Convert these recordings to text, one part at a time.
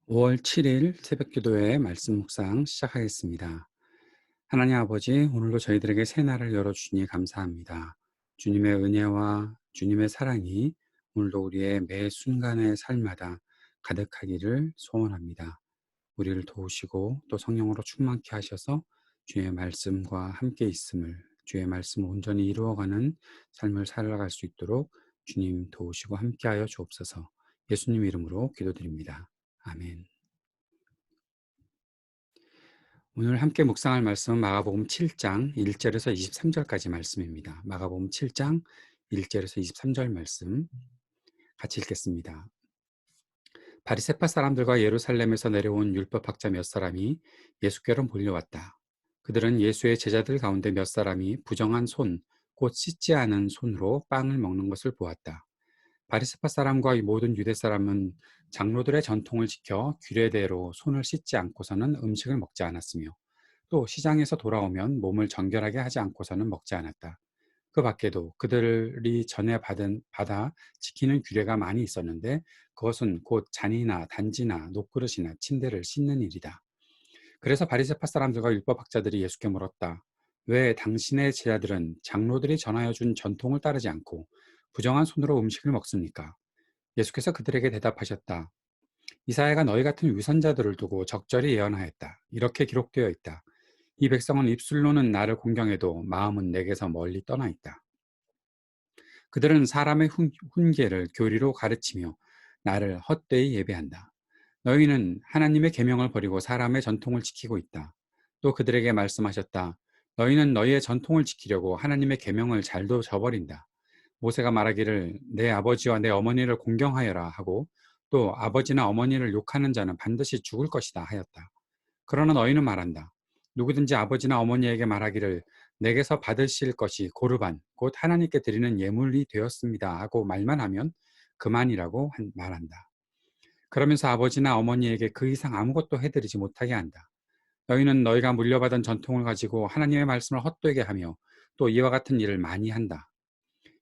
5월 7일 새벽기도회 말씀 묵상 시작하겠습니다. 하나님 아버지, 오늘도 저희들에게 새 날을 열어주시니 감사합니다. 주님의 은혜와 주님의 사랑이 오늘도 우리의 매 순간의 삶마다 가득하기를 소원합니다. 우리를 도우시고 또 성령으로 충만케 하셔서 주의 말씀과 함께 있음을, 주의 말씀을 온전히 이루어가는 삶을 살아갈 수 있도록 주님 도우시고 함께하여 주옵소서. 예수님 이름으로 기도드립니다. 아멘. 오늘 함께 묵상할 말씀은 마가복음 7장 1절에서 23절까지 말씀입니다. 마가복음 7장 1절에서 23절 말씀 같이 읽겠습니다. 바리새파 사람들과 예루살렘에서 내려온 율법학자 몇 사람이 예수께로 몰려왔다. 그들은 예수의 제자들 가운데 몇 사람이 부정한 손, 곧 씻지 않은 손으로 빵을 먹는 것을 보았다. 바리새파 사람과 이 모든 유대 사람은 장로들의 전통을 지켜 규례대로 손을 씻지 않고서는 음식을 먹지 않았으며 또 시장에서 돌아오면 몸을 정결하게 하지 않고서는 먹지 않았다. 그 밖에도 그들이 전에 받아 지키는 규례가 많이 있었는데 그것은 곧 잔이나 단지나 녹그릇이나 침대를 씻는 일이다. 그래서 바리새파 사람들과 율법학자들이 예수께 물었다. 왜 당신의 제자들은 장로들이 전하여 준 전통을 따르지 않고 부정한 손으로 음식을 먹습니까? 예수께서 그들에게 대답하셨다. 이사야가 너희 같은 위선자들을 두고 적절히 예언하였다. 이렇게 기록되어 있다. 이 백성은 입술로는 나를 공경해도 마음은 내게서 멀리 떠나 있다. 그들은 사람의 훈계를 교리로 가르치며 나를 헛되이 예배한다. 너희는 하나님의 계명을 버리고 사람의 전통을 지키고 있다. 또 그들에게 말씀하셨다. 너희는 너희의 전통을 지키려고 하나님의 계명을 잘도 저버린다. 모세가 말하기를 내 아버지와 내 어머니를 공경하여라 하고 또 아버지나 어머니를 욕하는 자는 반드시 죽을 것이다 하였다. 그러나 너희는 말한다. 누구든지 아버지나 어머니에게 말하기를 내게서 받으실 것이 고르반 곧 하나님께 드리는 예물이 되었습니다 하고 말만 하면 그만이라고 말한다. 그러면서 아버지나 어머니에게 그 이상 아무것도 해드리지 못하게 한다. 너희는 너희가 물려받은 전통을 가지고 하나님의 말씀을 헛되게 하며 또 이와 같은 일을 많이 한다.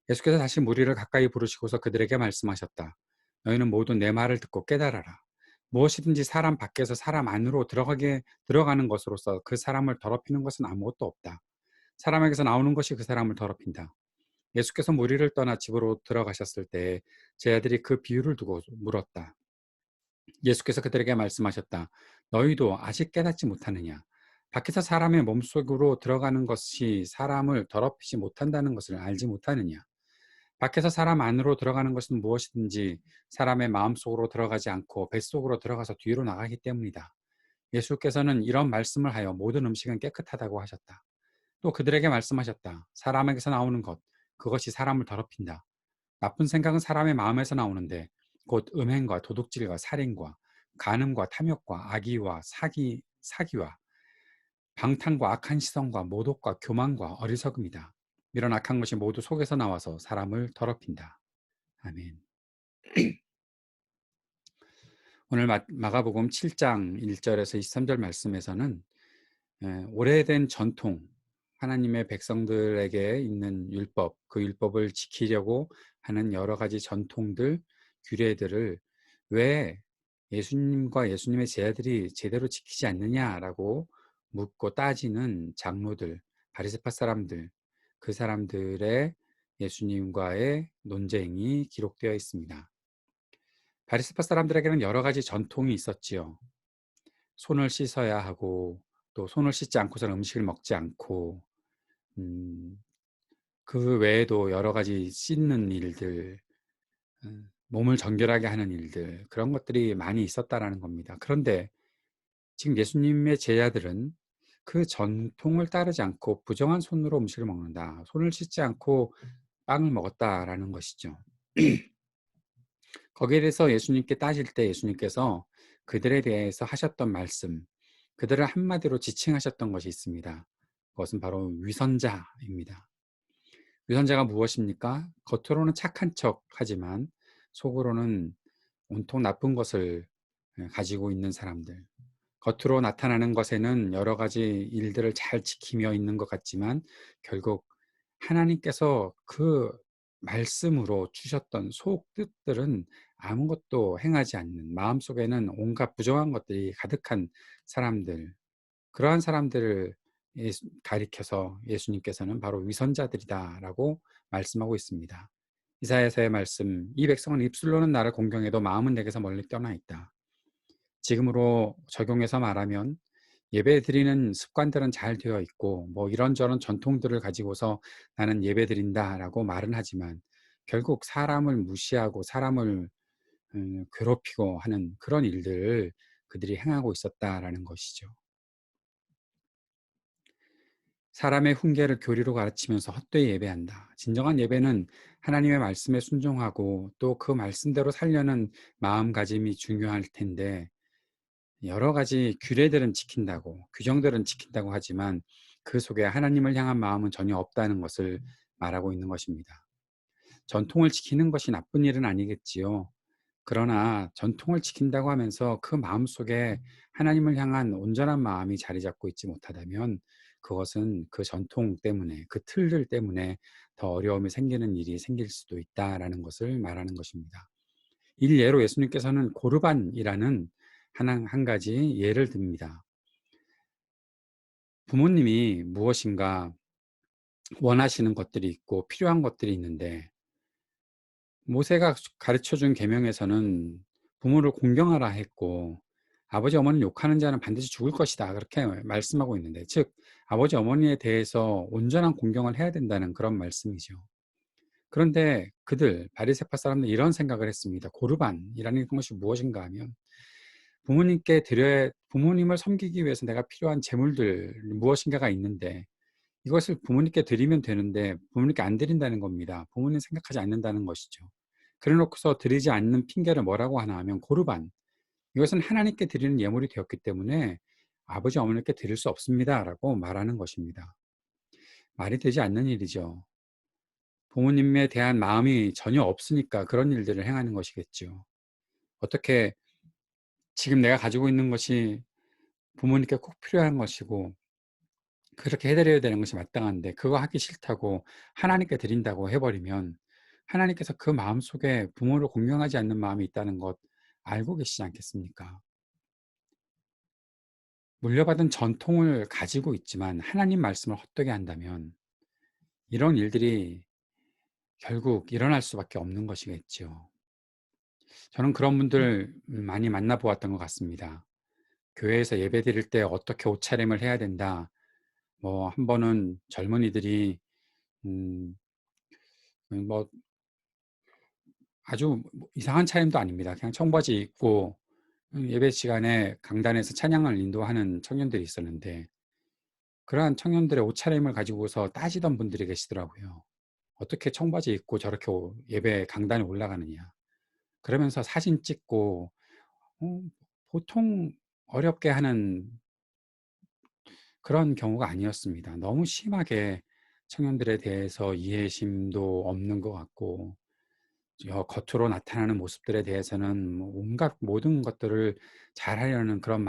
예수께서 다시 무리를 가까이 부르시고서 그들에게 말씀하셨다. 너희는 모두 내 말을 듣고 깨달아라. 무엇이든지 사람 밖에서 사람 안으로 들어가는 것으로서 그 사람을 더럽히는 것은 아무것도 없다. 사람에게서 나오는 것이 그 사람을 더럽힌다. 예수께서 무리를 떠나 집으로 들어가셨을 때 제 아들이 그 비유를 두고 물었다. 예수께서 그들에게 말씀하셨다. 너희도 아직 깨닫지 못하느냐? 밖에서 사람의 몸속으로 들어가는 것이 사람을 더럽히지 못한다는 것을 알지 못하느냐? 밖에서 사람 안으로 들어가는 것은 무엇이든지 사람의 마음속으로 들어가지 않고 뱃속으로 들어가서 뒤로 나가기 때문이다. 예수께서는 이런 말씀을 하여 모든 음식은 깨끗하다고 하셨다. 또 그들에게 말씀하셨다. 사람에게서 나오는 것, 그것이 사람을 더럽힌다. 나쁜 생각은 사람의 마음에서 나오는데 곧 음행과 도둑질과 살인과 간음과 탐욕과 악의와 사기와 방탕과 악한 시선과 모독과 교만과 어리석음이다. 이런 악한 것이 모두 속에서 나와서 사람을 더럽힌다. 아멘. 오늘 마가복음 7장 1절에서 23절 말씀에서는 오래된 전통, 하나님의 백성들에게 있는 율법, 그 율법을 지키려고 하는 여러 가지 전통들, 규례들을 왜 예수님과 예수님의 제자들이 제대로 지키지 않느냐라고 묻고 따지는 장로들, 바리새파 사람들, 그 사람들의 예수님과의 논쟁이 기록되어 있습니다. 바리새파 사람들에게는 여러 가지 전통이 있었지요. 손을 씻어야 하고 또 손을 씻지 않고서는 음식을 먹지 않고 음, 그 외에도 여러 가지 씻는 일들, 몸을 정결하게 하는 일들 그런 것들이 많이 있었다라는 겁니다. 그런데 지금 예수님의 제자들은 그 전통을 따르지 않고 부정한 손으로 음식을 먹는다. 손을 씻지 않고 빵을 먹었다라는 것이죠. 거기에 대해서 예수님께 따질 때 예수님께서 그들에 대해서 하셨던 말씀, 그들을 한마디로 지칭하셨던 것이 있습니다. 그것은 바로 위선자입니다. 위선자가 무엇입니까? 겉으로는 착한 척 하지만 속으로는 온통 나쁜 것을 가지고 있는 사람들. 겉으로 나타나는 것에는 여러 가지 일들을 잘 지키며 있는 것 같지만 결국 하나님께서 그 말씀으로 주셨던 속 뜻들은 아무것도 행하지 않는, 마음속에는 온갖 부정한 것들이 가득한 사람들, 그러한 사람들을 가리켜서 예수님께서는 바로 위선자들이다라고 말씀하고 있습니다. 이사야서의 말씀, 이 백성은 입술로는 나를 공경해도 마음은 내게서 멀리 떠나 있다. 지금으로 적용해서 말하면 예배 드리는 습관들은 잘 되어 있고 이런저런 전통들을 가지고서 나는 예배 드린다라고 말은 하지만 결국 사람을 무시하고 사람을 괴롭히고 하는 그런 일들을 그들이 행하고 있었다라는 것이죠. 사람의 훈계를 교리로 가르치면서 헛되이 예배한다. 진정한 예배는 하나님의 말씀에 순종하고 또 그 말씀대로 살려는 마음가짐이 중요할 텐데, 여러 가지 규례들은 지킨다고, 규정들은 지킨다고 하지만 그 속에 하나님을 향한 마음은 전혀 없다는 것을 말하고 있는 것입니다. 전통을 지키는 것이 나쁜 일은 아니겠지요. 그러나 전통을 지킨다고 하면서 그 마음속에 하나님을 향한 온전한 마음이 자리 잡고 있지 못하다면 그것은 그 전통 때문에, 그 틀들 때문에 더 어려움이 생기는 일이 생길 수도 있다라는 것을 말하는 것입니다. 일예로 예수님께서는 고르반이라는 한 가지 예를 듭니다. 부모님이 무엇인가 원하시는 것들이 있고 필요한 것들이 있는데, 모세가 가르쳐 준 계명에서는 부모를 공경하라 했고 아버지 어머니를 욕하는 자는 반드시 죽을 것이다, 그렇게 말씀하고 있는데, 즉 아버지 어머니에 대해서 온전한 공경을 해야 된다는 그런 말씀이죠. 그런데 그들 바리새파 사람들은 이런 생각을 했습니다. 고르반이라는 것이 무엇인가 하면, 부모님을 섬기기 위해서 내가 필요한 재물들 무엇인가가 있는데 이것을 부모님께 드리면 되는데 부모님께 안 드린다는 겁니다. 부모님 생각하지 않는다는 것이죠. 그래 놓고서 드리지 않는 핑계를 뭐라고 하나 하면 고르반, 이것은 하나님께 드리는 예물이 되었기 때문에 아버지 어머니께 드릴 수 없습니다라고 말하는 것입니다. 말이 되지 않는 일이죠. 부모님에 대한 마음이 전혀 없으니까 그런 일들을 행하는 것이겠죠. 어떻게 지금 내가 가지고 있는 것이 부모님께 꼭 필요한 것이고 그렇게 해 드려야 되는 것이 마땅한데 그거 하기 싫다고 하나님께 드린다고 해 버리면 하나님께서 그 마음속에 부모를 공경하지 않는 마음이 있다는 것 알고 계시지 않겠습니까? 물려받은 전통을 가지고 있지만 하나님 말씀을 헛되게 한다면 이런 일들이 결국 일어날 수밖에 없는 것이겠죠. 저는 그런 분들 많이 만나 보았던 것 같습니다. 교회에서 예배드릴 때 어떻게 옷차림을 해야 된다. 한 번은 젊은이들이 음 뭐 아주 이상한 차림도 아닙니다. 그냥 청바지 입고 예배 시간에 강단에서 찬양을 인도하는 청년들이 있었는데, 그러한 청년들의 옷차림을 가지고서 따지던 분들이 계시더라고요. 어떻게 청바지 입고 저렇게 예배 강단에 올라가느냐. 그러면서 사진 찍고 어 보통 어렵게 하는 그런 경우가 아니었습니다. 너무 심하게 청년들에 대해서 이해심도 없는 것 같고 겉으로 나타나는 모습들에 대해서는 온갖 모든 것들을 잘하려는 그런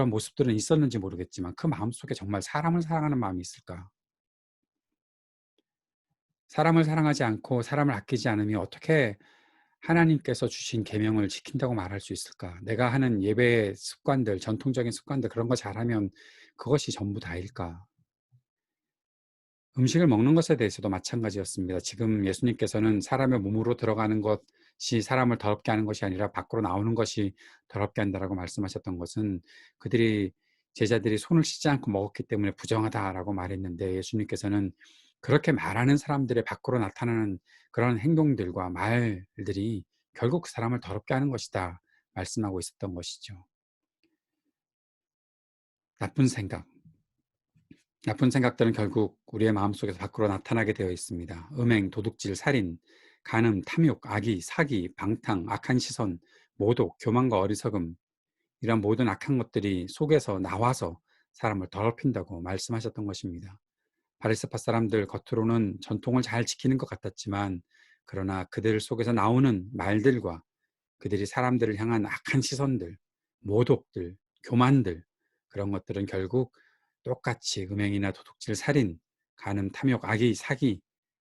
모습들은 있었는지 모르겠지만 그 마음속에 정말 사람을 사랑하는 마음이 있을까? 사람을 사랑하지 않고 사람을 아끼지 않으면 어떻게 하나님께서 주신 계명을 지킨다고 말할 수 있을까? 내가 하는 예배의 습관들, 전통적인 습관들, 그런 거 잘하면 그것이 전부 다일까? 음식을 먹는 것에 대해서도 마찬가지였습니다. 지금 예수님께서는 사람의 몸으로 들어가는 것이 사람을 더럽게 하는 것이 아니라 밖으로 나오는 것이 더럽게 한다라고 말씀하셨던 것은, 제자들이 손을 씻지 않고 먹었기 때문에 부정하다라고 말했는데, 예수님께서는 그렇게 말하는 사람들의 밖으로 나타나는 그런 행동들과 말들이 결국 사람을 더럽게 하는 것이다 말씀하고 있었던 것이죠. 나쁜 생각, 나쁜 생각들은 결국 우리의 마음속에서 밖으로 나타나게 되어 있습니다. 음행, 도둑질, 살인, 간음, 탐욕, 악의, 사기, 방탕, 악한 시선, 모독, 교만과 어리석음, 이런 모든 악한 것들이 속에서 나와서 사람을 더럽힌다고 말씀하셨던 것입니다. 바리새파 사람들 겉으로는 전통을 잘 지키는 것 같았지만, 그러나 그들 속에서 나오는 말들과 그들이 사람들을 향한 악한 시선들, 모독들, 교만들, 그런 것들은 결국 똑같이 음행이나 도둑질, 살인, 간음, 탐욕, 악의, 사기,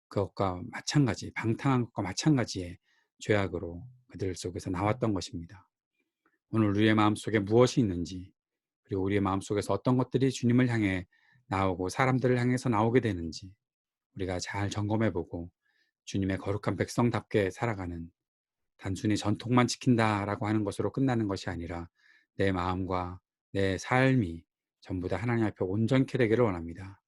그것과 마찬가지, 방탕한 것과 마찬가지의 죄악으로 그들 속에서 나왔던 것입니다. 오늘 우리의 마음속에 무엇이 있는지, 그리고 우리의 마음속에서 어떤 것들이 주님을 향해 나오고 사람들을 향해서 나오게 되는지 우리가 잘 점검해보고 주님의 거룩한 백성답게 살아가는, 단순히 전통만 지킨다라고 하는 것으로 끝나는 것이 아니라 내 마음과 내 삶이 전부 다 하나님 앞에 온전케 되기를 원합니다.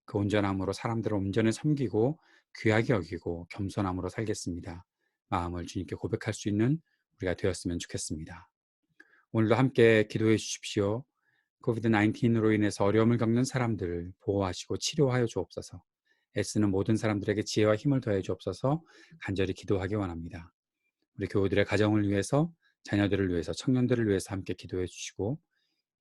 그 온전함으로 사람들을 온전히 섬기고 귀하게 여기고 겸손함으로 살겠습니다. 마음을 주님께 고백할 수 있는 우리가 되었으면 좋겠습니다. 오늘도 함께 기도해 주십시오. 코비드-19으로 인해서 어려움을 겪는 사람들을 보호하시고 치료하여 주옵소서. 애쓰는 모든 사람들에게 지혜와 힘을 더해 주옵소서. 간절히 기도하기 원합니다. 우리 교우들의 가정을 위해서, 자녀들을 위해서, 청년들을 위해서 함께 기도해 주시고,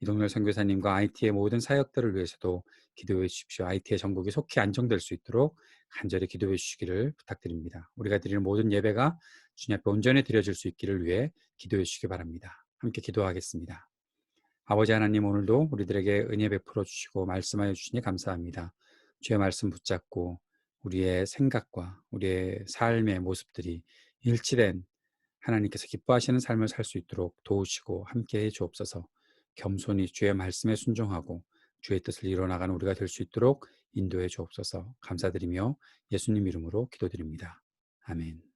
이동열 선교사님과 IT의 모든 사역들을 위해서도 기도해 주십시오. IT의 전국이 속히 안정될 수 있도록 간절히 기도해 주시기를 부탁드립니다. 우리가 드리는 모든 예배가 주님 앞에 온전히 드려질 수 있기를 위해 기도해 주시기 바랍니다. 함께 기도하겠습니다. 아버지 하나님, 오늘도 우리들에게 은혜 베풀어 주시고 말씀하여 주시니 감사합니다. 주의 말씀 붙잡고 우리의 생각과 우리의 삶의 모습들이 일치된 하나님께서 기뻐하시는 삶을 살 수 있도록 도우시고 함께해 주옵소서. 겸손히 주의 말씀에 순종하고 주의 뜻을 이뤄나가는 우리가 될 수 있도록 인도해 주옵소서. 감사드리며 예수님 이름으로 기도드립니다. 아멘.